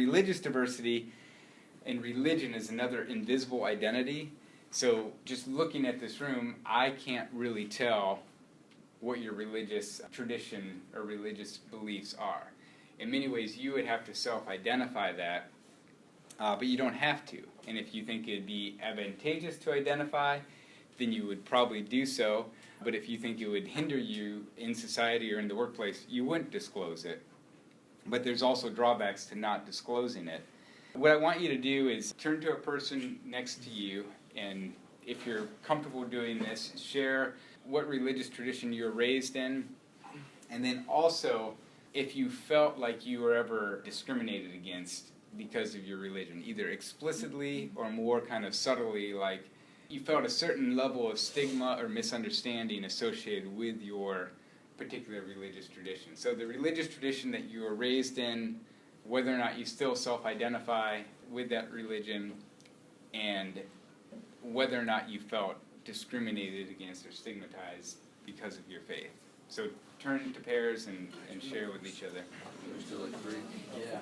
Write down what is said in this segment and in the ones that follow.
religious diversity and religion is another invisible identity. So just looking at this room, I can't really tell what your religious tradition or religious beliefs are. In many ways, you would have to self-identify that, but you don't have to. And if you think it'd be advantageous to identify, then you would probably do so. But if you think it would hinder you in society or in the workplace, you wouldn't disclose it. But there's also drawbacks to not disclosing it. What I want you to do is turn to a person next to you, and if you're comfortable doing this, share what religious tradition you were raised in, and then also if you felt like you were ever discriminated against because of your religion, either explicitly or more kind of subtly, like you felt a certain level of stigma or misunderstanding associated with your particular religious tradition. So the religious tradition that you were raised in, whether or not you still self-identify with that religion, and whether or not you felt discriminated against or stigmatized because of your faith. So turn to pairs and share with each other. Yeah.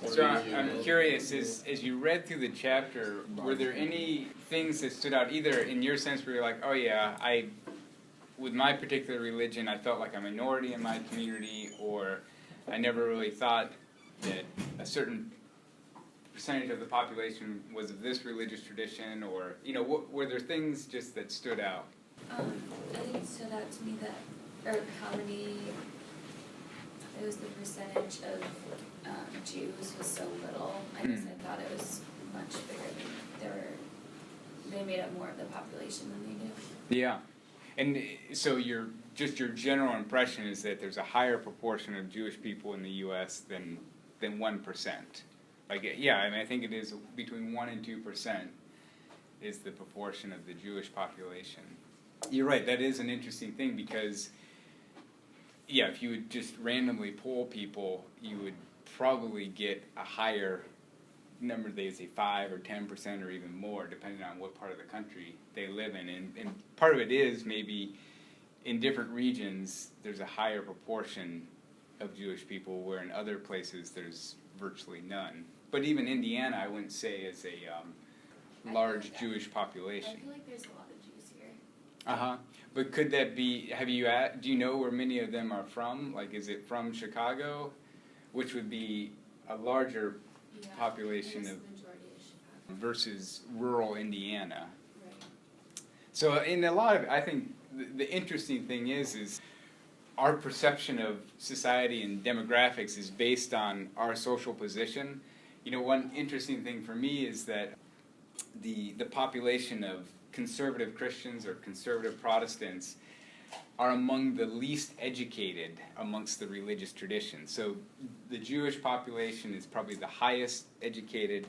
So I'm curious, as you read through the chapter, were there any things that stood out, either in your sense where you're like, oh yeah, with my particular religion, I felt like a minority in my community, or I never really thought that a certain percentage of the population was of this religious tradition, or, were there things just that stood out? I think it stood out to me that, or how many, it was the percentage of Jews was so little. I guess I thought it was much bigger than they made up more of the population than they do. Yeah. And so your general impression is that there's a higher proportion of Jewish people in the U.S. than 1%. I think it is between 1 and 2% is the proportion of the Jewish population. You're right, that is an interesting thing because, if you would just randomly poll people, you would probably get a higher number, they would say 5 or 10% or even more, depending on what part of the country they live in. And part of it is maybe in different regions there's a higher proportion of Jewish people, where in other places there's virtually none. But even Indiana, I wouldn't say is a large Jewish population. I feel like there's a lot of Jews here. Uh-huh. But could that be, do you know where many of them are from? Like, is it from Chicago, which would be a larger population of versus rural Indiana? Right. So in a lot of, I think the interesting thing is our perception of society and demographics is based on our social position. One interesting thing for me is that the population of conservative Christians or conservative Protestants are among the least educated amongst the religious traditions. So the Jewish population is probably the highest educated,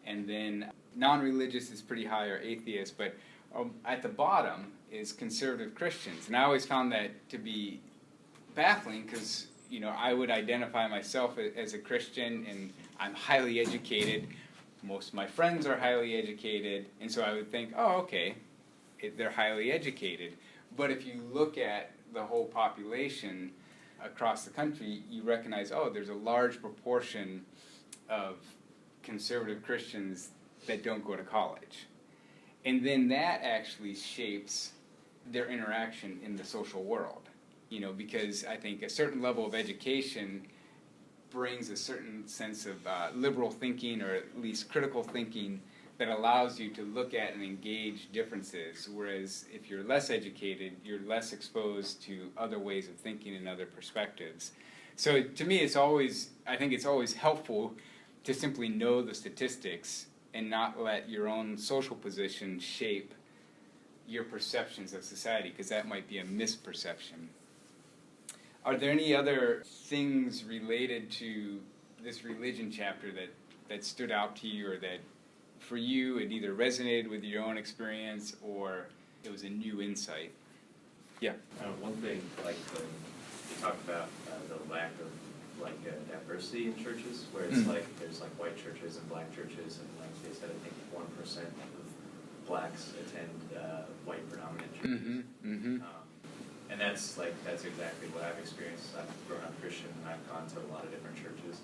and then non-religious is pretty high, or atheists, but at the bottom is conservative Christians. And I always found that to be baffling because, I would identify myself as a Christian and I'm highly educated. Most of my friends are highly educated, and so I would think, oh, okay, they're highly educated. But if you look at the whole population across the country, you recognize, oh, there's a large proportion of conservative Christians that don't go to college. And then that actually shapes their interaction in the social world, because I think a certain level of education brings a certain sense of liberal thinking, or at least critical thinking, that allows you to look at and engage differences, whereas if you're less educated, you're less exposed to other ways of thinking and other perspectives. So to me, I think it's always helpful to simply know the statistics and not let your own social position shape your perceptions of society, because that might be a misperception. Are there any other things related to this religion chapter that stood out to you, or that for you it either resonated with your own experience or it was a new insight? Yeah. One thing, you talked about the lack of diversity in churches, where it's there's white churches and black churches, and they said I think 1% of blacks attend white predominant churches. Mm-hmm. Mm-hmm. And that's exactly what I've experienced. I've grown up Christian, and I've gone to a lot of different churches.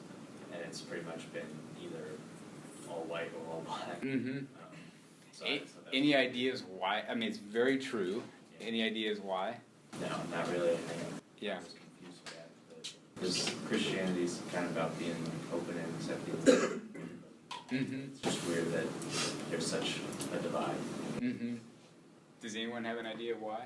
and it's pretty much been either all white or all black. Mm-hmm. So I just thought that Any was- ideas why? I mean, it's very true. Any ideas why? No, not really. I think Yeah. I was confused with that. But because Christianity's kind of about being open and accepting. Mm-hmm. It's just weird that there's such a divide. Mm-hmm. Does anyone have an idea why?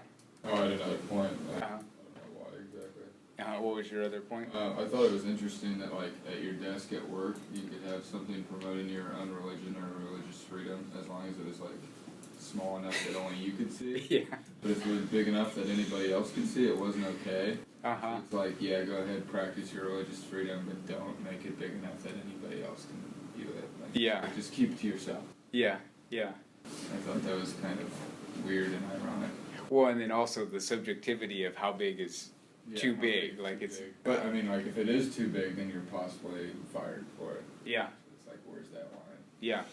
Oh, I had another point. I Uh-huh. don't know why exactly. What was your other point? I thought it was interesting that, like, at your desk at work, you could have something promoting your own religion or religious freedom, as long as it was, like, small enough that only you could see. Yeah. But if it was big enough that anybody else could see, it wasn't okay. Uh-huh. It's like, yeah, go ahead, practice your religious freedom, but don't make it big enough that anybody else can view it. Like, Yeah. just keep it to yourself. Yeah. Yeah. I thought that was kind of weird and ironic. Well, and then also the subjectivity of how big is Yeah, too how big. too Like it's. big. But I mean, like, if it is too big, then you're possibly fired for it. Yeah. It's like, where's that line? Yeah.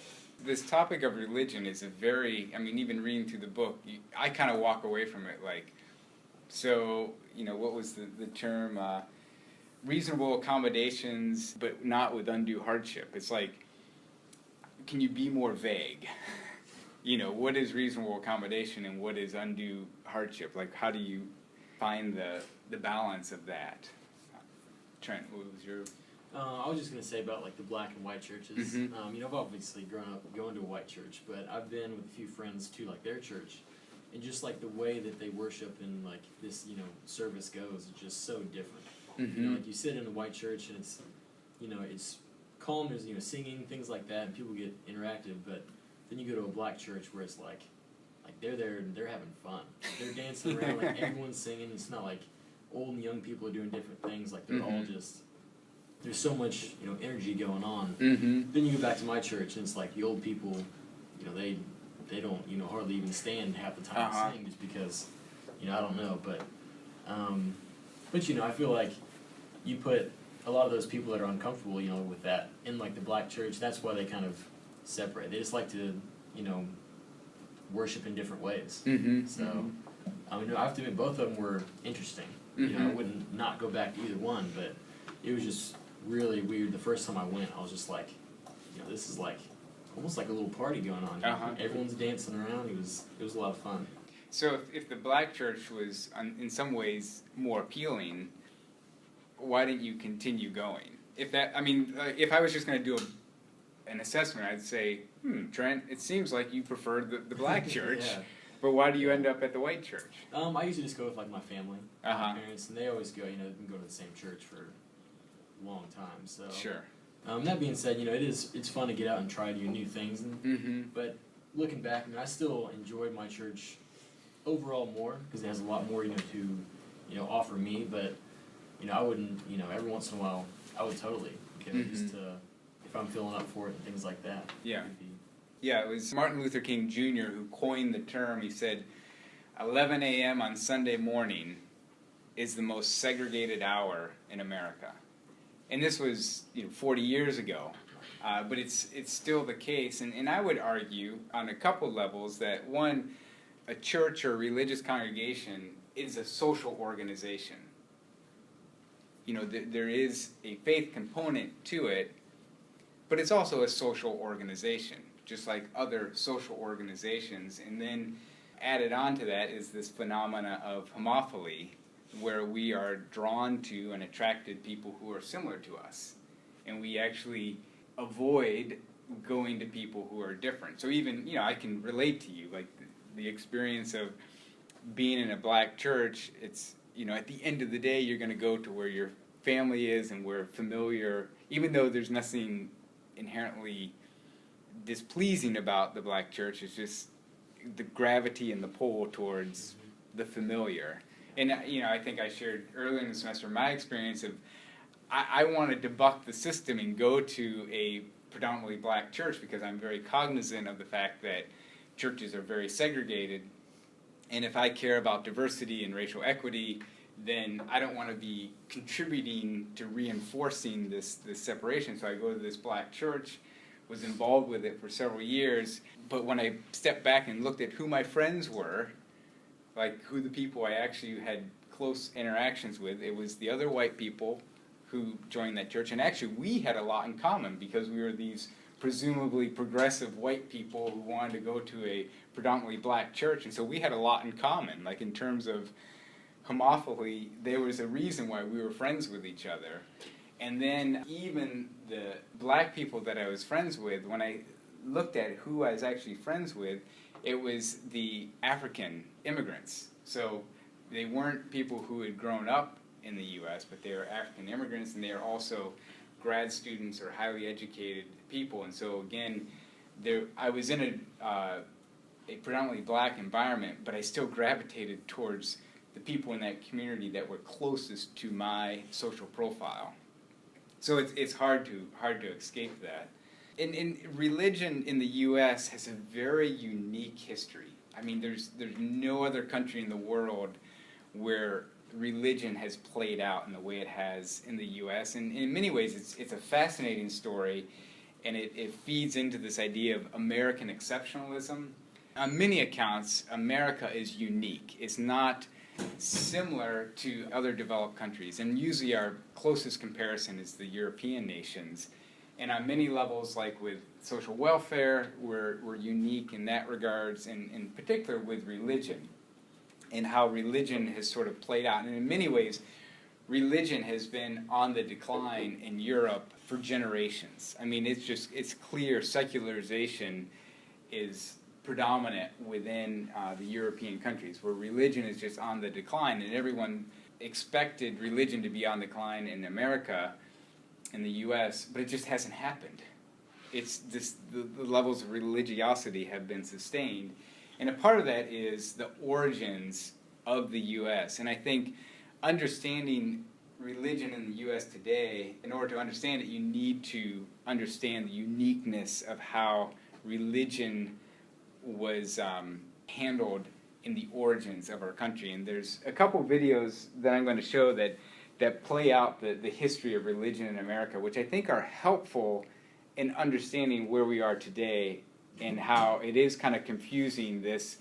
This topic of religion is a very, I mean, even reading through the book, I kind of walk away from it like, so, you know, what was the term? Reasonable accommodations, but not with undue hardship. It's like, can you be more vague? You know, what is reasonable accommodation and what is undue hardship? Like, how do you find the balance of that? Trent, what was your... I was just gonna say about like the black and white churches. Mhm. You know, I've obviously grown up going to a white church, but I've been with a few friends to like their church, and just like the way that they worship and like this, you know, service goes is just so different. You know, like you sit in a white church and it's, you know, it's calm. There's, you know, singing, things like that, and people get interactive. But then you go to a black church where it's like they're there and they're having fun. They're dancing around, like everyone's singing. It's not like old and young people are doing different things. Like they're all Mhm. just. There's so much, you know, energy going on. Mm-hmm. Then you go back to my church and it's like the old people, you know, they don't, you know, hardly even stand half the time Uh-huh. to sing just because, you know, I don't know, but you know, I feel like you put a lot of those people that are uncomfortable, you know, with that in like the black church. That's why they kind of separate. They just like to, you know, worship in different ways. Mm-hmm. So, I mean, I have to admit, both of them were interesting. You know, I Mhm. wouldn't not go back to either one, but it was just really weird. The first time I went, I was just like, you know, this is like almost like a little party going on. Uh-huh. Everyone's dancing around. It was a lot of fun. So if the black church was in some ways more appealing, why didn't you continue going? If that, I mean, if I was just going to do an assessment, I'd say, Trent, it seems like you preferred the black church, Yeah. but why do you end up at the white church? I usually just go with like my family, Uh-huh. my parents, and they always go. You know, they've been going to the same church for a long time. So Sure. That being said, you know, it's fun to get out and try new things. Mm-hmm. But looking back, I mean, I still enjoyed my church overall more because it has a lot more, you know, to, you know, offer me. But, you know, I wouldn't, you know, every once in a while, I would totally go just to, if I'm feeling up for it and things like that. Yeah. It'd be- Yeah, it was Martin Luther King Jr. who coined the term. He said, 11 a.m. on Sunday morning is the most segregated hour in America. And this was, 40 years ago. But it's still the case. And I would argue on a couple levels that, one, a church or religious congregation is a social organization. There is a faith component to it, but it's also a social organization, just like other social organizations. And then added on to that is this phenomena of homophily, where we are drawn to and attracted people who are similar to us. And we actually avoid going to people who are different. So even, I can relate to you, like the experience of being in a black church, it's, at the end of the day, you're going to go to where your family is and where familiar, even though there's nothing inherently displeasing about the black church, it's just the gravity and the pull towards the familiar. And, I think I shared earlier in the semester my experience of I wanted to buck the system and go to a predominantly black church because I'm very cognizant of the fact that churches are very segregated. And if I care about diversity and racial equity, then I don't want to be contributing to reinforcing this separation. So I go to this black church, was involved with it for several years. But when I stepped back and looked at who my friends were, like who the people I actually had close interactions with, it was the other white people who joined that church, and actually we had a lot in common because we were these presumably progressive white people who wanted to go to a predominantly black church, and so we had a lot in common. Like in terms of homophily, there was a reason why we were friends with each other. And then even the black people that I was friends with, when I looked at who I was actually friends with, it was the African immigrants. So they weren't people who had grown up in the U.S., but they were African immigrants, and they are also grad students or highly educated people. And so again, I was in a predominantly black environment, but I still gravitated towards the people in that community that were closest to my social profile. So it's hard to escape that. And religion in the U.S. has a very unique history. I mean, there's no other country in the world where religion has played out in the way it has in the U.S. And in many ways, it's a fascinating story, and it feeds into this idea of American exceptionalism. On many accounts, America is unique. It's not similar to other developed countries, and usually our closest comparison is the European nations. And on many levels, like with social welfare, we're unique in that regards, and in particular with religion, and how religion has sort of played out. And in many ways, religion has been on the decline in Europe for generations. I mean, it's clear secularization is predominant within the European countries, where religion is just on the decline, and everyone expected religion to be on the decline in America, in the U.S., but it just hasn't happened. It's this, the levels of religiosity have been sustained, and a part of that is the origins of the U.S. And I think understanding religion in the U.S. today, in order to understand it, you need to understand the uniqueness of how religion was handled in the origins of our country. And there's a couple videos that I'm going to show that play out the history of religion in America, which I think are helpful in understanding where we are today and how it is kind of confusing this,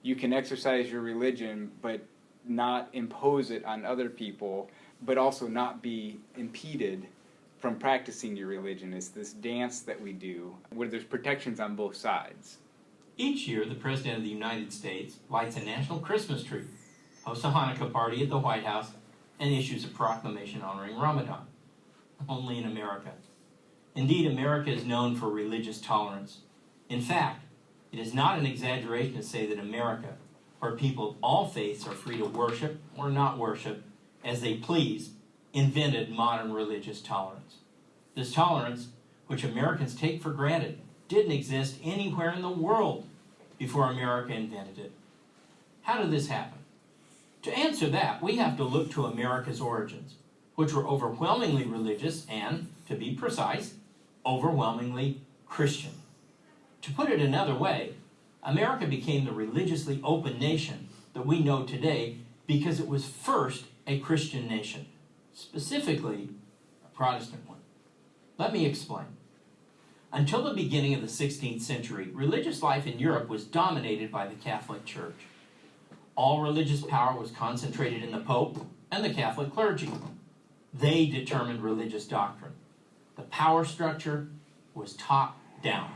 you can exercise your religion but not impose it on other people, but also not be impeded from practicing your religion. It's this dance that we do where there's protections on both sides. Each year, the President of the United States lights a national Christmas tree, hosts a Hanukkah party at the White House, and issues a proclamation honoring Ramadan. Only in America. Indeed, America is known for religious tolerance. In fact, it is not an exaggeration to say that America, where people of all faiths are free to worship or not worship as they please, invented modern religious tolerance. This tolerance, which Americans take for granted, didn't exist anywhere in the world before America invented it. How did this happen? To answer that, we have to look to America's origins, which were overwhelmingly religious and, to be precise, overwhelmingly Christian. To put it another way, America became the religiously open nation that we know today because it was first a Christian nation, specifically a Protestant one. Let me explain. Until the beginning of the 16th century, religious life in Europe was dominated by the Catholic Church. All religious power was concentrated in the Pope and the Catholic clergy. They determined religious doctrine. The power structure was top-down.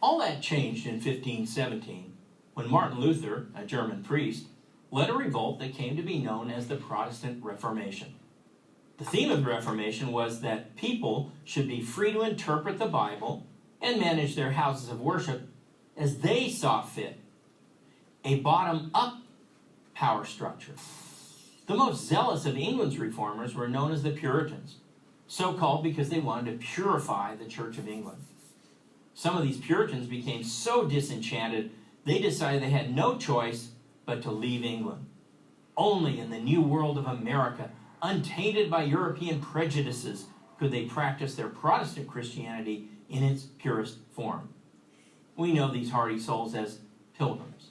All that changed in 1517 when Martin Luther, a German priest, led a revolt that came to be known as the Protestant Reformation. The theme of the Reformation was that people should be free to interpret the Bible and manage their houses of worship as they saw fit. A bottom-up power structure. The most zealous of England's reformers were known as the Puritans, so called because they wanted to purify the Church of England. Some of these Puritans became so disenchanted, they decided they had no choice but to leave England. Only in the new world of America, untainted by European prejudices, could they practice their Protestant Christianity in its purest form. We know these hardy souls as pilgrims.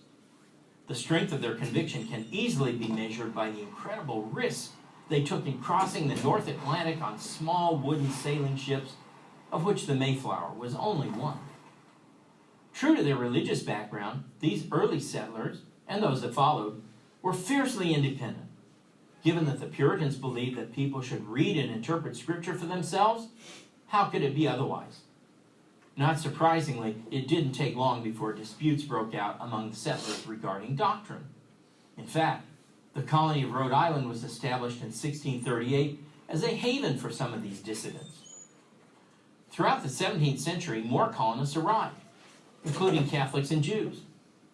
The strength of their conviction can easily be measured by the incredible risks they took in crossing the North Atlantic on small wooden sailing ships, of which the Mayflower was only one. True to their religious background, these early settlers, and those that followed, were fiercely independent. Given that the Puritans believed that people should read and interpret Scripture for themselves, how could it be otherwise? Not surprisingly, it didn't take long before disputes broke out among the settlers regarding doctrine. In fact, the colony of Rhode Island was established in 1638 as a haven for some of these dissidents. Throughout the 17th century, more colonists arrived, including Catholics and Jews,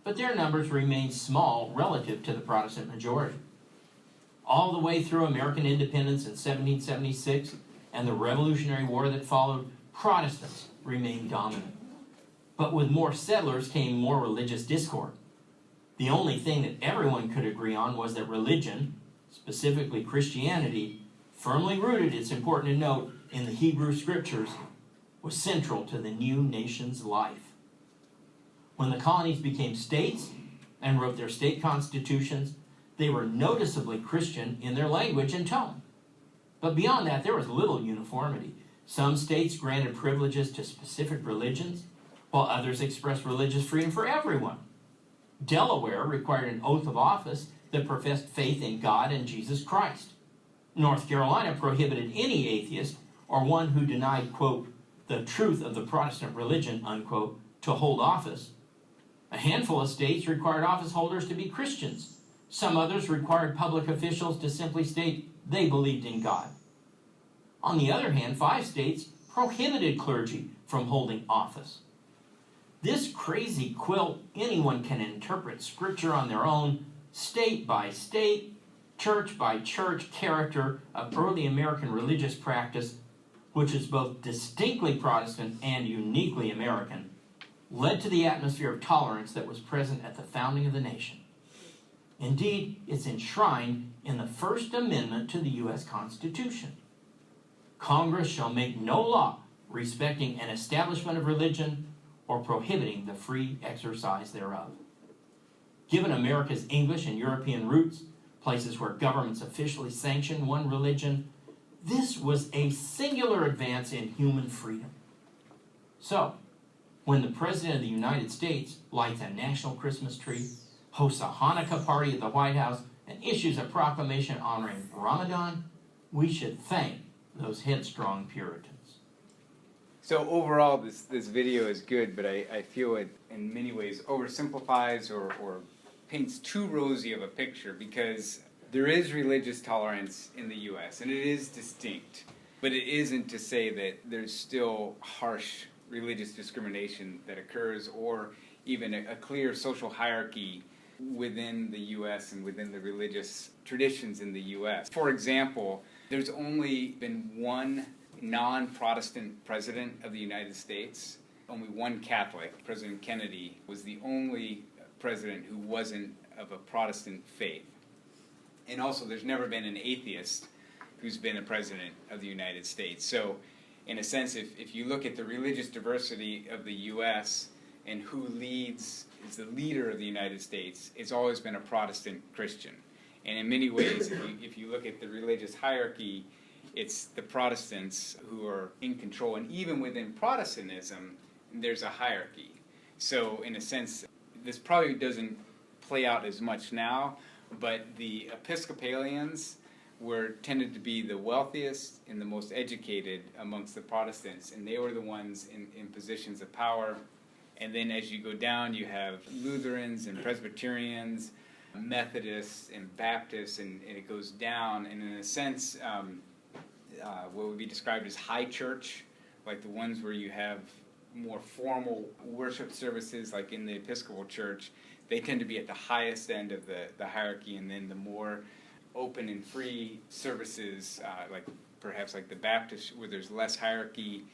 but their numbers remained small relative to the Protestant majority. All the way through American independence in 1776 and the Revolutionary War that followed, Protestants remained dominant. But with more settlers came more religious discord. The only thing that everyone could agree on was that religion, specifically Christianity, firmly rooted, it's important to note, in the Hebrew Scriptures, was central to the new nation's life. When the colonies became states and wrote their state constitutions, they were noticeably Christian in their language and tone. But beyond that, there was little uniformity. Some states granted privileges to specific religions, while others expressed religious freedom for everyone. Delaware required an oath of office that professed faith in God and Jesus Christ. North Carolina prohibited any atheist or one who denied, quote, the truth of the Protestant religion, unquote, to hold office. A handful of states required office holders to be Christians. Some others required public officials to simply state they believed in God. On the other hand, 5 states prohibited clergy from holding office. This crazy quilt, anyone can interpret Scripture on their own, state by state, church by church character of early American religious practice, which is both distinctly Protestant and uniquely American, led to the atmosphere of tolerance that was present at the founding of the nation. Indeed, it's enshrined in the First Amendment to the U.S. Constitution. Congress shall make no law respecting an establishment of religion or prohibiting the free exercise thereof. Given America's English and European roots, places where governments officially sanction one religion, this was a singular advance in human freedom. So, when the President of the United States lights a national Christmas tree, hosts a Hanukkah party at the White House, and issues a proclamation honoring Ramadan, we should thank those headstrong Puritans. So overall, this video is good, but I feel it in many ways oversimplifies or paints too rosy of a picture, because there is religious tolerance in the U.S., and it is distinct. But it isn't to say that there's still harsh religious discrimination that occurs, or even a clear social hierarchy within the U.S. and within the religious traditions in the U.S. For example, there's only been one non-Protestant president of the United States. Only one Catholic. President Kennedy was the only president who wasn't of a Protestant faith. And also, there's never been an atheist who's been a president of the United States. So, in a sense, if you look at the religious diversity of the U.S. and who is the leader of the United States, it's always been a Protestant Christian. And in many ways, if you look at the religious hierarchy, it's the Protestants who are in control. And even within Protestantism, there's a hierarchy. So in a sense, this probably doesn't play out as much now, but the Episcopalians tended to be the wealthiest and the most educated amongst the Protestants, and they were the ones in positions of power. And then as you go down, you have Lutherans and Presbyterians, Methodists and Baptists, and it goes down. And in a sense, what would be described as high church, like the ones where you have more formal worship services, like in the Episcopal Church, they tend to be at the highest end of the hierarchy, and then the more open and free services, like perhaps like the Baptist, where there's less hierarchy,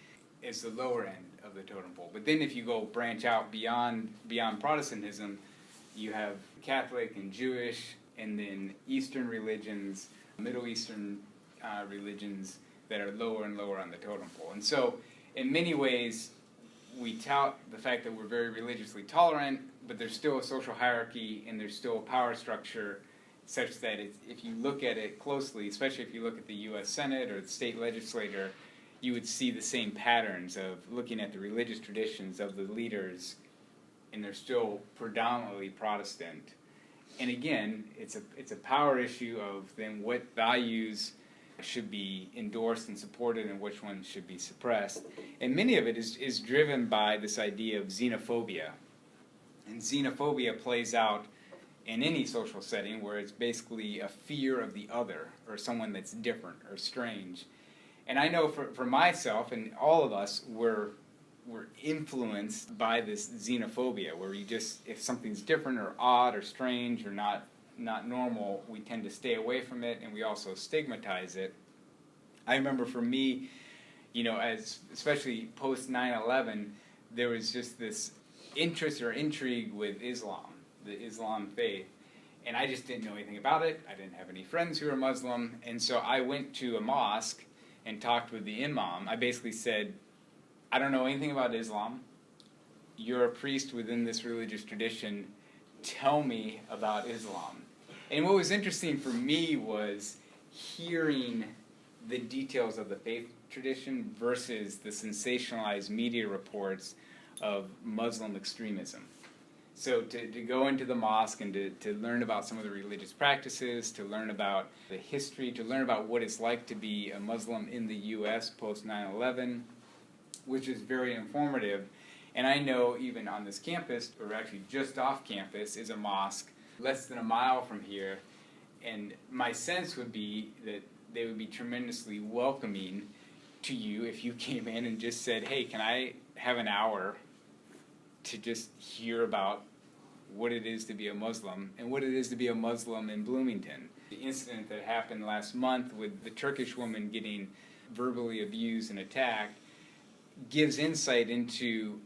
is the lower end of the totem pole. But then if you go branch out beyond Protestantism, you have Catholic and Jewish, and then Eastern religions, Middle Eastern religions that are lower and lower on the totem pole. And so, in many ways, we tout the fact that we're very religiously tolerant, but there's still a social hierarchy and there's still a power structure such that if you look at it closely, especially if you look at the U.S. Senate or the state legislature, you would see the same patterns of looking at the religious traditions of the leaders, and they're still predominantly Protestant. And again, it's a power issue of then what values should be endorsed and supported and which ones should be suppressed. And many of it is driven by this idea of xenophobia. And xenophobia plays out in any social setting where it's basically a fear of the other or someone that's different or strange. And I know for myself and all of us, we're influenced by this xenophobia where you just, if something's different or odd or strange or not normal, we tend to stay away from it, and we also stigmatize it. I remember for me, as especially post 9/11, there was just this interest or intrigue with Islam, the Islam faith, and I just didn't know anything about it. I didn't have any friends who were Muslim, and so I went to a mosque and talked with the imam. I basically said, I don't know anything about Islam. You're a priest within this religious tradition. Tell me about Islam. And what was interesting for me was hearing the details of the faith tradition versus the sensationalized media reports of Muslim extremism. So to go into the mosque and to learn about some of the religious practices, to learn about the history, to learn about what it's like to be a Muslim in the U.S. post 9/11, which is very informative. And I know even on this campus, or actually just off campus, is a mosque less than a mile from here, and my sense would be that they would be tremendously welcoming to you if you came in and just said, hey, can I have an hour to just hear about what it is to be a Muslim and what it is to be a Muslim in Bloomington. The incident that happened last month with the Turkish woman getting verbally abused and attacked gives insight into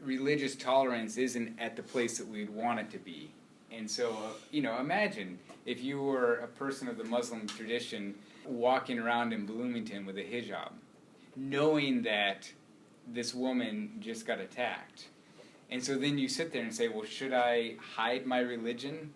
religious tolerance isn't at the place that we'd want it to be. And so, imagine if you were a person of the Muslim tradition walking around in Bloomington with a hijab, knowing that this woman just got attacked. And so then you sit there and say, well, should I hide my religion?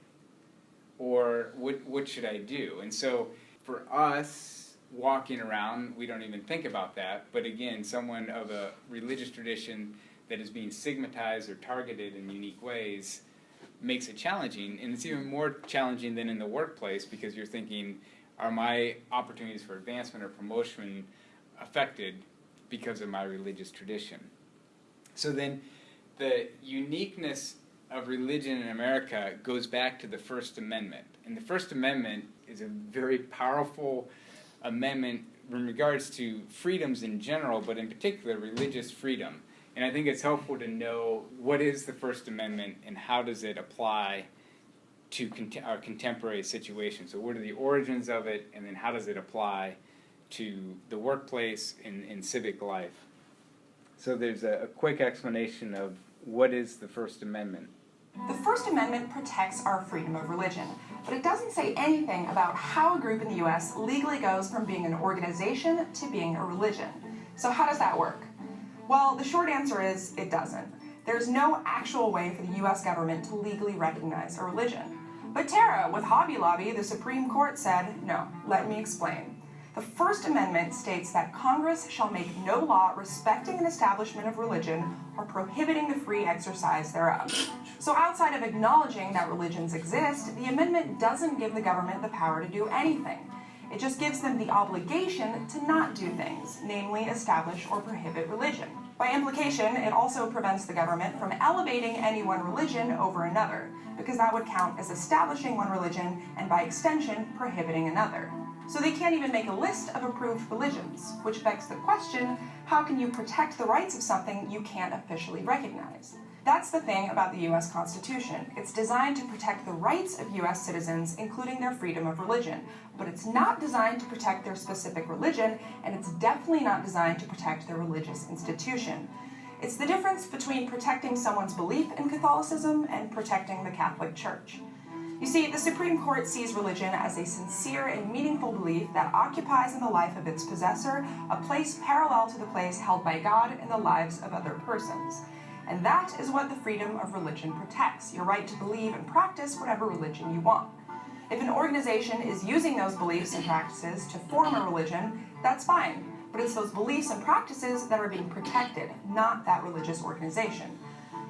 Or what should I do? And so for us, walking around, we don't even think about that. But again, someone of a religious tradition that is being stigmatized or targeted in unique ways makes it challenging. And it's even more challenging than in the workplace because you're thinking, are my opportunities for advancement or promotion affected because of my religious tradition? So then the uniqueness of religion in America goes back to the First Amendment. And the First Amendment is a very powerful amendment in regards to freedoms in general, but in particular religious freedom. And I think it's helpful to know what is the First Amendment and how does it apply to our contemporary situation. So what are the origins of it, and then how does it apply to the workplace and civic life? So there's a quick explanation of what is the First Amendment. The First Amendment protects our freedom of religion, but it doesn't say anything about how a group in the U.S. legally goes from being an organization to being a religion. So how does that work? Well, the short answer is it doesn't. There's no actual way for the U.S. government to legally recognize a religion. But Tara, with Hobby Lobby, the Supreme Court said, no, let me explain. The First Amendment states that Congress shall make no law respecting an establishment of religion or prohibiting the free exercise thereof. So outside of acknowledging that religions exist, the amendment doesn't give the government the power to do anything. It just gives them the obligation to not do things, namely establish or prohibit religion. By implication, it also prevents the government from elevating any one religion over another, because that would count as establishing one religion and by extension, prohibiting another. So they can't even make a list of approved religions, which begs the question, how can you protect the rights of something you can't officially recognize? That's the thing about the U.S. Constitution. It's designed to protect the rights of U.S. citizens, including their freedom of religion. But it's not designed to protect their specific religion, and it's definitely not designed to protect their religious institution. It's the difference between protecting someone's belief in Catholicism and protecting the Catholic Church. You see, the Supreme Court sees religion as a sincere and meaningful belief that occupies in the life of its possessor a place parallel to the place held by God in the lives of other persons. And that is what the freedom of religion protects, your right to believe and practice whatever religion you want. If an organization is using those beliefs and practices to form a religion, that's fine, but it's those beliefs and practices that are being protected, not that religious organization.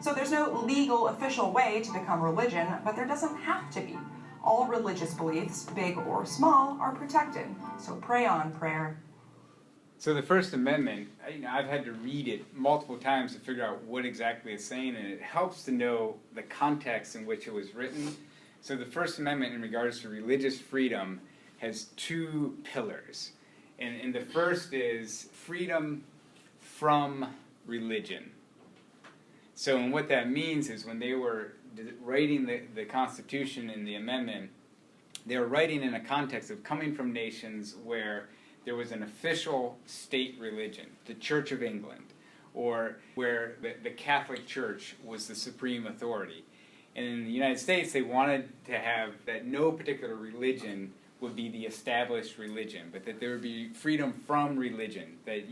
So there's no legal official way to become religion, but there doesn't have to be. All religious beliefs, big or small, are protected. So pray on, prayer. So the First Amendment, I've had to read it multiple times to figure out what exactly it's saying, and it helps to know the context in which it was written. So the First Amendment in regards to religious freedom has two pillars. And the first is freedom from religion. So and what that means is when they were writing the Constitution and the Amendment, they were writing in a context of coming from nations where there was an official state religion, the Church of England, or where the Catholic Church was the supreme authority. And in the United States, they wanted to have that no particular religion would be the established religion, but that there would be freedom from religion, that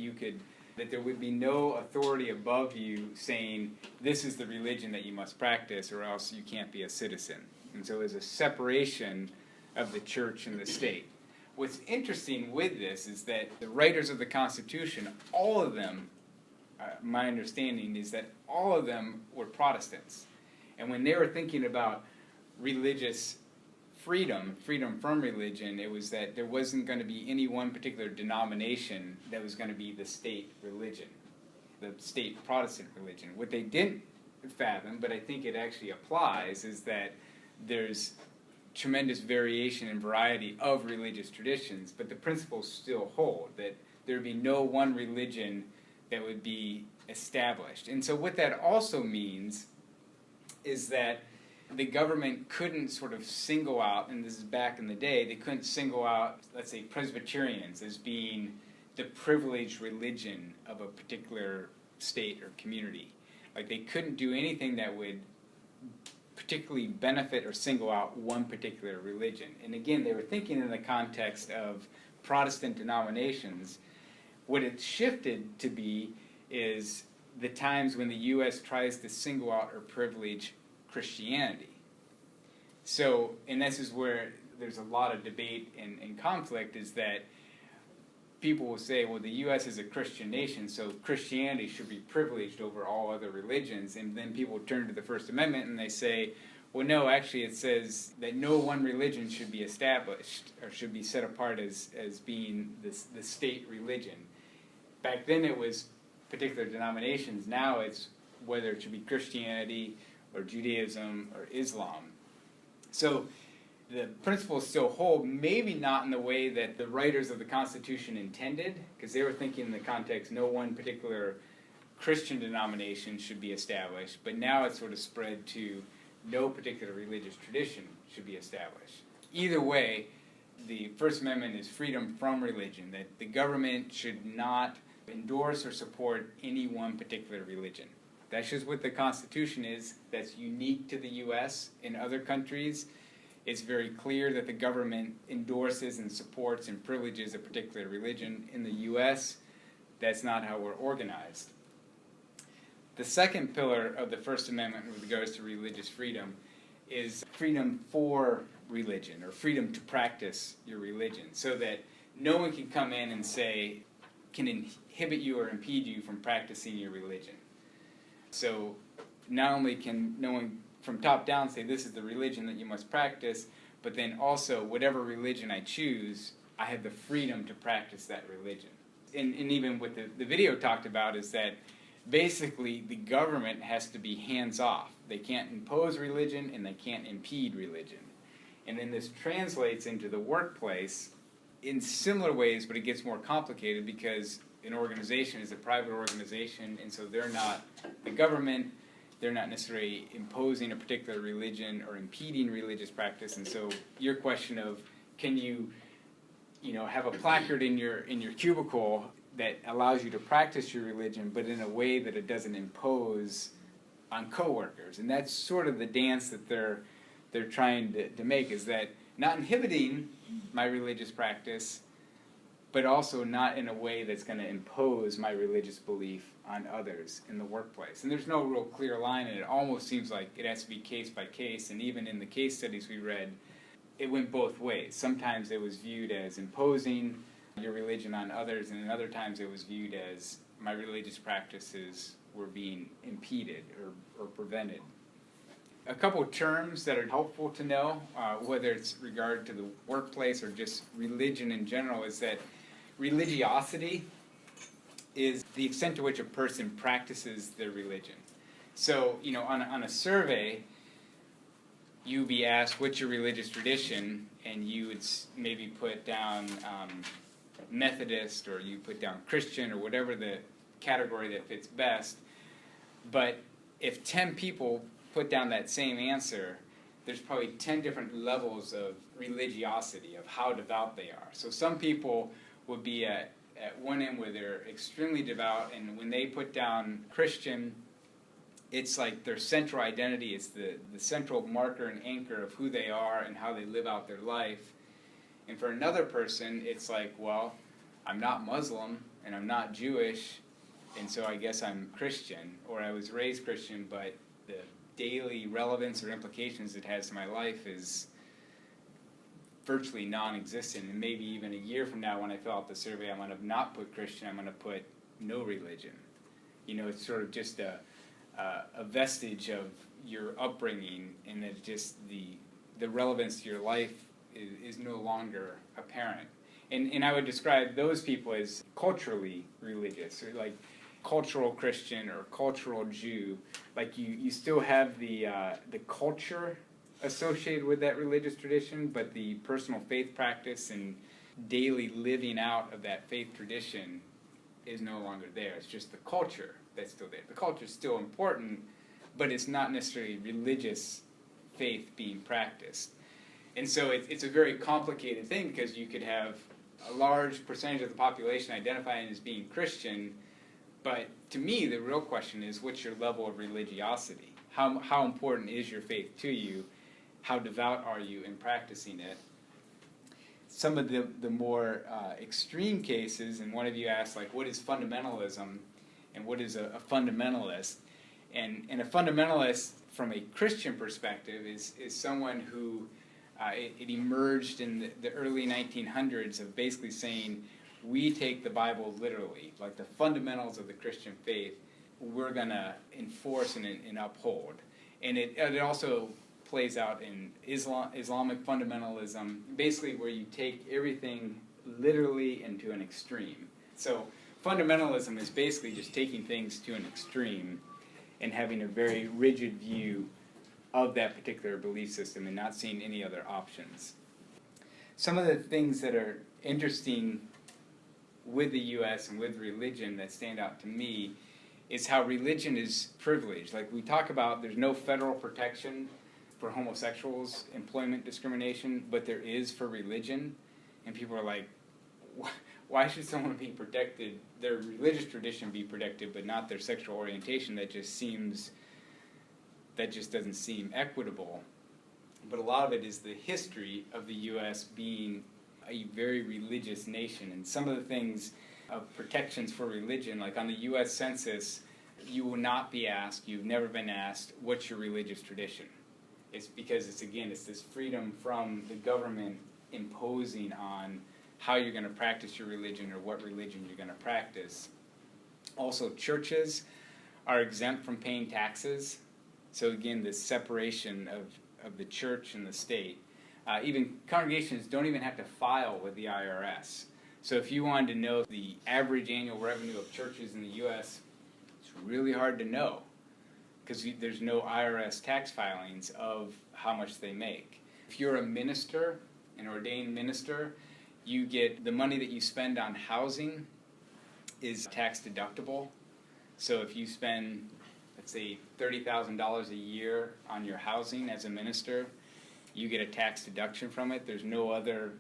there would be no authority above you saying, this is the religion that you must practice or else you can't be a citizen. And so there's a separation of the church and the state. What's interesting with this is that the writers of the Constitution, all of them, my understanding is that all of them were Protestants. And when they were thinking about religious freedom from religion, it was that there wasn't going to be any one particular denomination that was going to be the state religion, the state Protestant religion. What they didn't fathom, but I think it actually applies, is that there's tremendous variation and variety of religious traditions, but the principles still hold, that there would be no one religion that would be established. And so what that also means is that the government couldn't sort of single out, and this is back in the day, they couldn't single out, let's say, Presbyterians as being the privileged religion of a particular state or community. Like, they couldn't do anything that would particularly benefit or single out one particular religion. And again, they were thinking in the context of Protestant denominations. What it shifted to be is the times when the U.S. tries to single out or privilege Christianity. So, and this is where there's a lot of debate and conflict, is that people will say, well, the U.S. is a Christian nation, so Christianity should be privileged over all other religions. And then people turn to the First Amendment and they say, well, no, actually it says that no one religion should be established or should be set apart as being the state religion. Back then it was particular denominations. Now it's whether it should be Christianity or Judaism or Islam. So the principles still hold, maybe not in the way that the writers of the Constitution intended, because they were thinking in the context no one particular Christian denomination should be established, but now it's sort of spread to no particular religious tradition should be established. Either way, the First Amendment is freedom from religion, that the government should not endorse or support any one particular religion. That's just what the Constitution is. That's unique to the U.S. In other countries, it's very clear that the government endorses and supports and privileges a particular religion. In the U.S., that's not how we're organized. The second pillar of the First Amendment with regards to religious freedom is freedom for religion, or freedom to practice your religion, so that no one can come in and say, can inhibit you or impede you from practicing your religion. So not only can no one from top down say this is the religion that you must practice, but then also whatever religion I choose, I have the freedom to practice that religion. And even what the video talked about is that basically the government has to be hands-off. They can't impose religion and they can't impede religion. And then this translates into the workplace in similar ways, but it gets more complicated because an organization is a private organization, and so they're not the government, they're not necessarily imposing a particular religion or impeding religious practice. And so your question of, can you have a placard in your cubicle that allows you to practice your religion, but in a way that it doesn't impose on coworkers. And that's sort of the dance that they're trying to make, is that not inhibiting my religious practice, but also not in a way that's going to impose my religious belief on others in the workplace. And there's no real clear line, and it almost seems like it has to be case by case. And even in the case studies we read, it went both ways. Sometimes it was viewed as imposing your religion on others, and in other times it was viewed as my religious practice is were being impeded or prevented. A couple terms that are helpful to know, whether it's regard to the workplace or just religion in general, is that religiosity is the extent to which a person practices their religion. So, on a survey, you'd be asked what's your religious tradition, and you would maybe put down Methodist, or you put down Christian, or whatever the category that fits best. But if 10 people put down that same answer, there's probably 10 different levels of religiosity, of how devout they are. So some people would be at one end where they're extremely devout, and when they put down Christian, it's like their central identity, it's the central marker and anchor of who they are and how they live out their life. And for another person, it's like, well, I'm not Muslim, and I'm not Jewish, and so I guess I'm Christian, or I was raised Christian, but the daily relevance or implications it has to my life is virtually non-existent. And maybe even a year from now, when I fill out the survey, I'm going to not put Christian, I'm going to put no religion. It's sort of just a vestige of your upbringing, and that just the relevance to your life is no longer apparent. And I would describe those people as culturally religious, or like cultural Christian or cultural Jew. Like you still have the culture associated with that religious tradition, but the personal faith practice and daily living out of that faith tradition is no longer there. It's just the culture that's still there. The culture is still important, but it's not necessarily religious faith being practiced. And so it's a very complicated thing, because you could have a large percentage of the population identifying as being Christian, but to me the real question is, what's your level of religiosity? How important is your faith to you? How devout are you in practicing it? Some of the more extreme cases, and one of you asked, like, what is fundamentalism and what is a fundamentalist? And a fundamentalist from a Christian perspective is someone who it emerged in the early 1900s of basically saying, we take the Bible literally, like the fundamentals of the Christian faith, we're going to enforce and uphold. And it also plays out in Islamic fundamentalism, basically where you take everything literally and to an extreme. So fundamentalism is basically just taking things to an extreme and having a very rigid view of that particular belief system and not seeing any other options. Some of the things that are interesting with the U.S. and with religion that stand out to me is how religion is privileged. Like we talk about, there's no federal protection for homosexuals, employment discrimination, but there is for religion. And people are like, why should someone be protected, their religious tradition be protected, but not their sexual orientation? That just doesn't seem equitable. But a lot of it is the history of the U.S. being a very religious nation. And some of the things of protections for religion, like on the U.S. Census, you will not be asked, you've never been asked, what's your religious tradition? It's because it's this freedom from the government imposing on how you're going to practice your religion or what religion you're going to practice. Also, churches are exempt from paying taxes. So again, this separation of the church and the state. Even congregations don't even have to file with the IRS. So if you wanted to know the average annual revenue of churches in the U.S., it's really hard to know, because there's no IRS tax filings of how much they make. If you're a minister, an ordained minister, you get the money that you spend on housing is tax deductible. So if you spend, let's say, $30,000 a year on your housing as a minister, you get a tax deduction from it. There's no other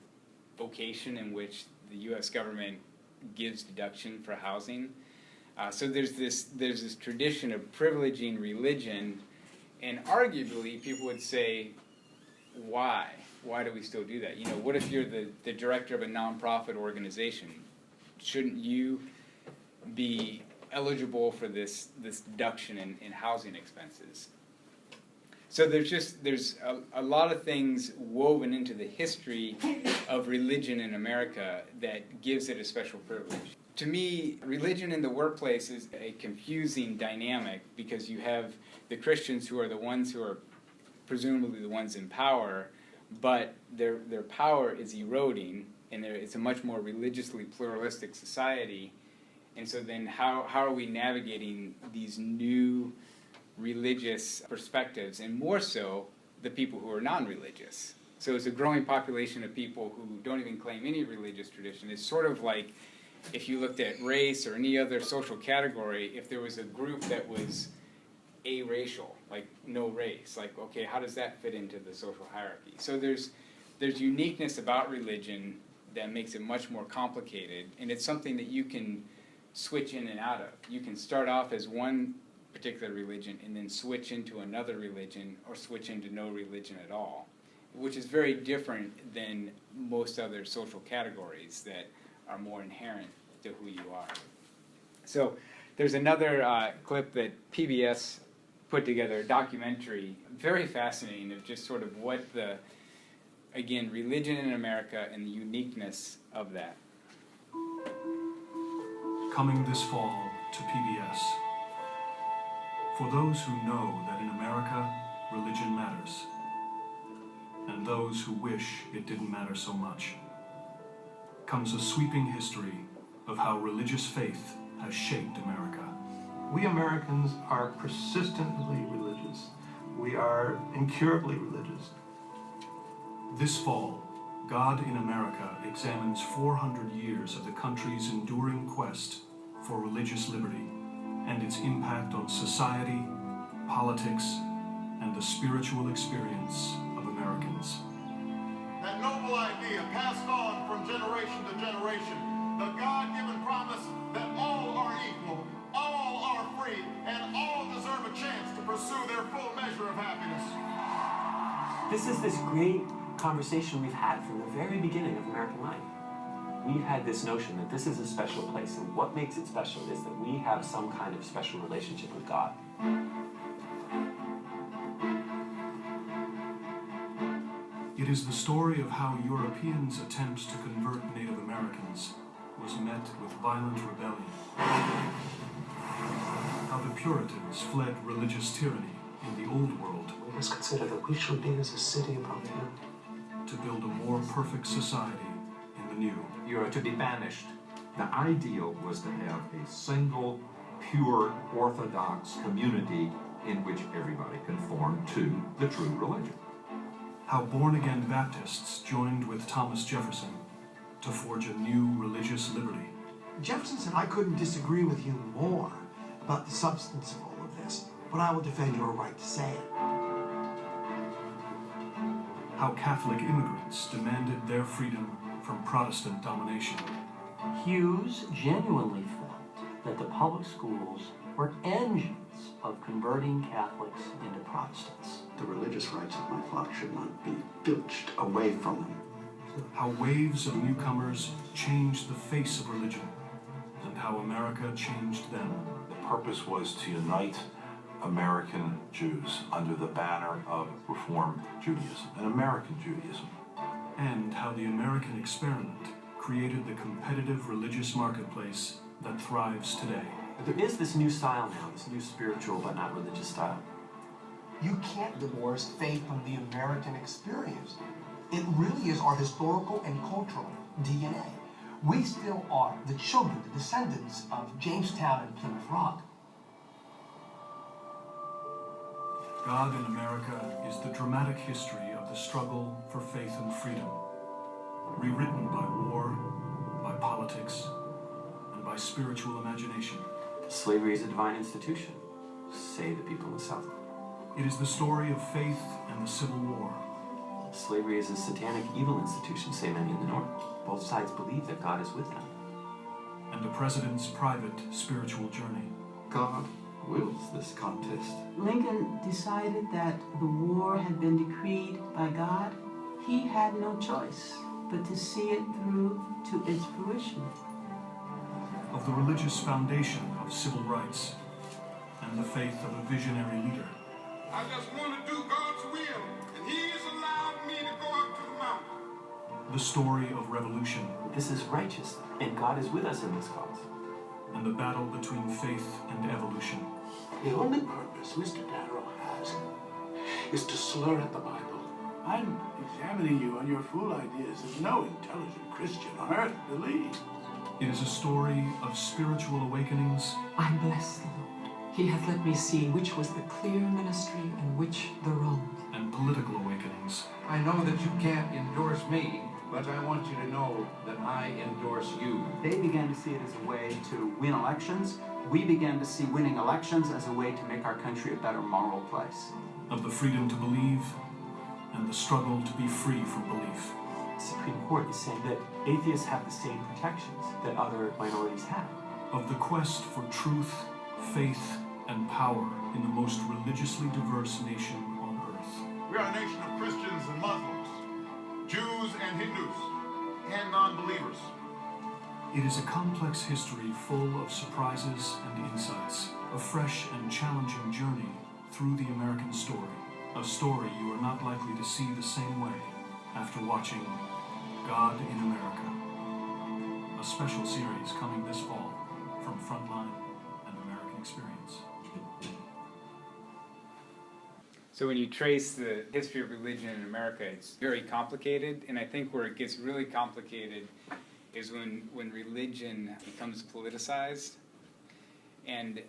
vocation in which the U.S. government gives deduction for housing. So there's this tradition of privileging religion, and arguably people would say, why? Why do we still do that? What if you're the director of a nonprofit organization? Shouldn't you be eligible for this deduction in housing expenses? So there's a lot of things woven into the history of religion in America that gives it a special privilege. To me, religion in the workplace is a confusing dynamic because you have the Christians who are the ones who are presumably the ones in power, but their power is eroding, and it's a much more religiously pluralistic society. And so then how are we navigating these new religious perspectives, and more so the people who are non-religious? So it's a growing population of people who don't even claim any religious tradition. It's sort of like if you looked at race or any other social category, if there was a group that was aracial, like no race, like, okay, how does that fit into the social hierarchy? So there's uniqueness about religion that makes it much more complicated, and it's something that you can switch in and out of. You can start off as one particular religion and then switch into another religion or switch into no religion at all, which is very different than most other social categories that are more inherent to who you are. So there's another clip that PBS put together, a documentary, very fascinating, of just sort of what again, religion in America and the uniqueness of that. Coming this fall to PBS. For those who know that in America, religion matters, and those who wish it didn't matter so much, comes a sweeping history of how religious faith has shaped America. We Americans are persistently religious. We are incurably religious. This fall, God in America examines 400 years of the country's enduring quest for religious liberty and its impact on society, politics, and the spiritual experience of Americans. That noble idea passed on from generation to generation, the God-given promise that all are equal, all are free, and all deserve a chance to pursue their full measure of happiness. This is this great conversation we've had from the very beginning of American life. We've had this notion that this is a special place, and what makes it special is that we have some kind of special relationship with God. It is the story of how Europeans' attempts to convert Native Americans was met with violent rebellion. How the Puritans fled religious tyranny in the Old World. We must consider that we shall be as a city upon the hill, to build a more perfect society in the new. You are to be banished. The ideal was to have a single, pure, orthodox community in which everybody conformed to the true religion. How born-again Baptists joined with Thomas Jefferson to forge a new religious liberty. Jefferson said, I couldn't disagree with you more about the substance of all of this, but I will defend your right to say it. How Catholic immigrants demanded their freedom from Protestant domination. Hughes genuinely felt that the public schools were engines of converting Catholics into Protestants. The religious rights of my flock should not be filched away from them. How waves of newcomers changed the face of religion, and how America changed them. The purpose was to unite American Jews under the banner of Reform Judaism, and American Judaism. And how the American experiment created the competitive religious marketplace that thrives today. There is this new style now, this new spiritual but not religious style. You can't divorce faith from the American experience. It really is our historical and cultural DNA. We still are the children, the descendants of Jamestown and Plymouth Rock. God in America is the dramatic history of the struggle for faith and freedom, rewritten by war, by politics, and by spiritual imagination. Slavery is a divine institution, say the people in the South. It is the story of faith and the Civil War. Slavery is a satanic evil institution, say many in the North. Both sides believe that God is with them. And the president's private spiritual journey. God wills this contest. Lincoln decided that the war had been decreed by God. He had no choice but to see it through to its fruition. Of the religious foundation of civil rights and the faith of a visionary leader. I just want to do God's will, and He has allowed me to go up to the mountain. the story of revolution. This is righteous, and God is with us in this cause. And the battle between faith and evolution. The only purpose Mr. Darrow has is to slur at the Bible. I'm examining you on your fool ideas that no intelligent Christian on earth believes. It is a story of spiritual awakenings. I bless the Lord. He hath let me see which was the clear ministry and which the wrong. And political awakenings. I know that you can't endorse me, but I want you to know that I endorse you. They began to see it as a way to win elections. We began to see winning elections as a way to make our country a better moral place. Of the freedom to believe and the struggle to be free from belief. The Supreme Court is saying that atheists have the same protections that other minorities have. Of the quest for truth, faith, and power in the most religiously diverse nation on earth. We are a nation of Christians and Muslims, Jews and Hindus, and non-believers. It is a complex history full of surprises and insights, a fresh and challenging journey through the American story, a story you are not likely to see the same way after watching God in America, a special series coming this fall from Frontline and American Experience. So when you trace the history of religion in America, it's very complicated, and I think where it gets really complicated is when religion becomes politicized. And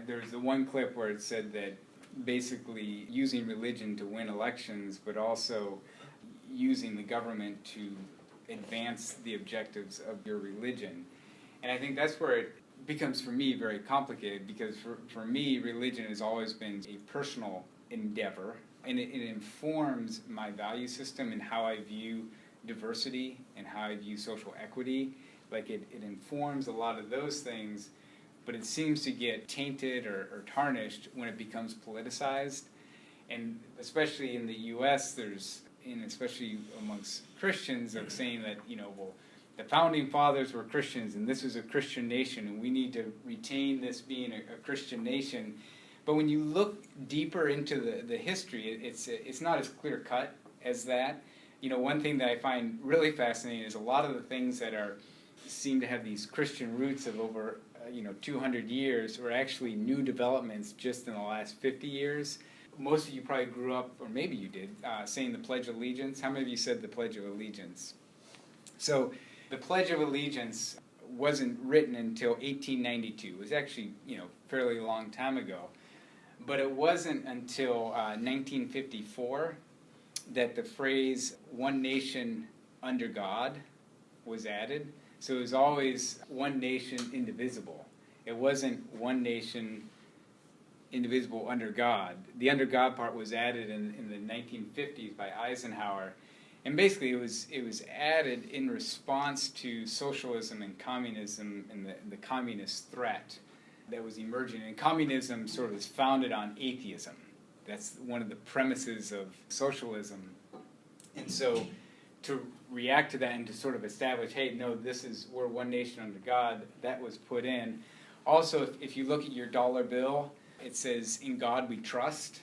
there's the one clip where it said that basically using religion to win elections, but also using the government to advance the objectives of your religion. And I think that's where it becomes, for me, very complicated, because for me, religion has always been a personal endeavor, and it informs my value system and how I view diversity and how I view social equity. Like it informs a lot of those things, but it seems to get tainted or tarnished when it becomes politicized. And especially in the U.S., and especially amongst Christians, of saying that, well, the founding fathers were Christians, and this is a Christian nation, and we need to retain this being a Christian nation. But when you look deeper into the history, it's not as clear cut as that. One thing that I find really fascinating is a lot of the things that seem to have these Christian roots of over 200 years are actually new developments just in the last 50 years. Most of you probably grew up, or maybe you did, saying the Pledge of Allegiance. How many of you said the Pledge of Allegiance? So the Pledge of Allegiance wasn't written until 1892. It was actually, fairly long time ago. But it wasn't until 1954 that the phrase "one nation under God" was added. So it was always one nation indivisible. It wasn't one nation indivisible under God. The under God part was added in the 1950s by Eisenhower. And basically it was added in response to socialism and communism and the communist threat that was emerging. And communism sort of is founded on atheism. That's one of the premises of socialism. And so to react to that and to sort of establish, hey, no, we're one nation under God, that was put in. Also, if you look at your dollar bill, it says, "In God we trust."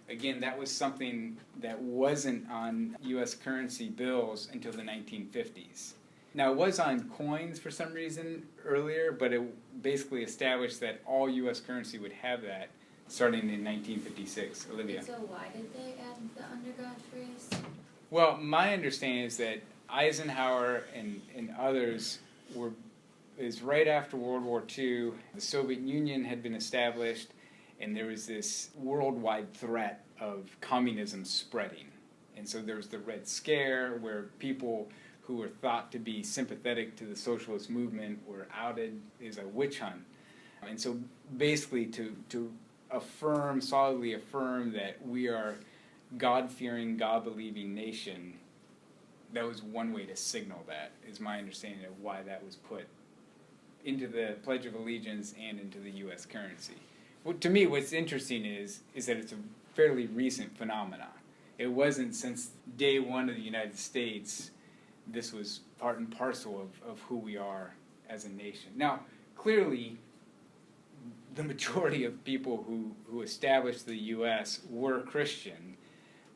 Again, that was something that wasn't on U.S. currency bills until the 1950s. Now, it was on coins for some reason earlier, but it basically established that all U.S. currency would have that starting in 1956. Olivia? So why did they add the under God phrase? Well, my understanding is that Eisenhower and others is right after World War II. The Soviet Union had been established, and there was this worldwide threat of communism spreading. And so there was the Red Scare, where people who were thought to be sympathetic to the socialist movement were outed as a witch hunt. And so basically to solidly affirm that we are God-fearing, God-believing nation, that was one way to signal that, is my understanding of why that was put into the Pledge of Allegiance and into the U.S. currency. Well, to me, what's interesting is that it's a fairly recent phenomenon. It wasn't since day one of the United States. This was part and parcel of who we are as a nation. Now, clearly, the majority of people who established the U.S. were Christian,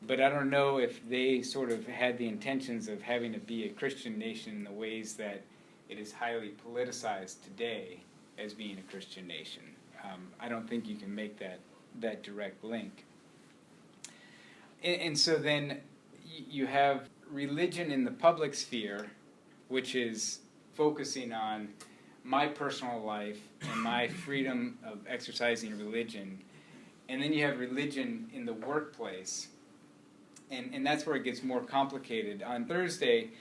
But I don't know if they sort of had the intentions of having to be a Christian nation in the ways that it is highly politicized today as being a Christian nation. I don't think you can make that direct link. And so then you have religion in the public sphere, which is focusing on my personal life and my freedom of exercising religion. And then you have religion in the workplace. And that's where it gets more complicated. On Thursday,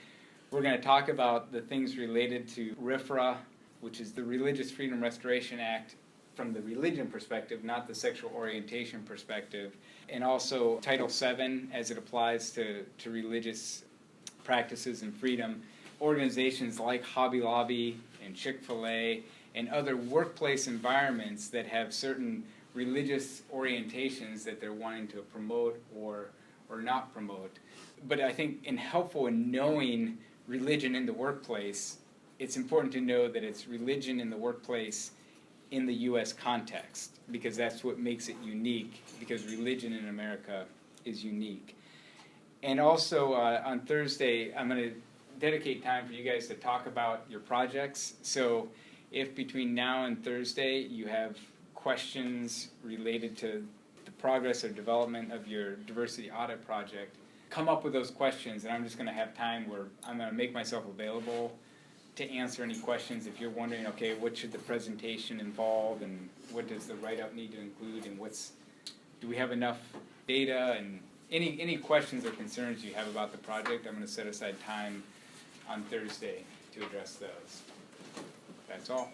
we're going to talk about the things related to RFRA, which is the Religious Freedom Restoration Act, from the religion perspective, not the sexual orientation perspective, and also Title VII as it applies to religious practices and freedom. Organizations like Hobby Lobby and Chick-fil-A and other workplace environments that have certain religious orientations that they're wanting to promote or not promote. But I think helpful in knowing religion in the workplace, it's important to know that it's religion in the workplace in the U.S. context, because that's what makes it unique, because religion in America is unique. And also on Thursday, I'm going to dedicate time for you guys to talk about your projects. So if between now and Thursday you have questions related to the progress or development of your diversity audit project, come up with those questions, and I'm just going to have time where I'm going to make myself available to answer any questions. If you're wondering, okay, what should the presentation involve, and what does the write-up need to include, and do we have enough data, and any questions or concerns you have about the project, I'm going to set aside time on Thursday to address those. That's all.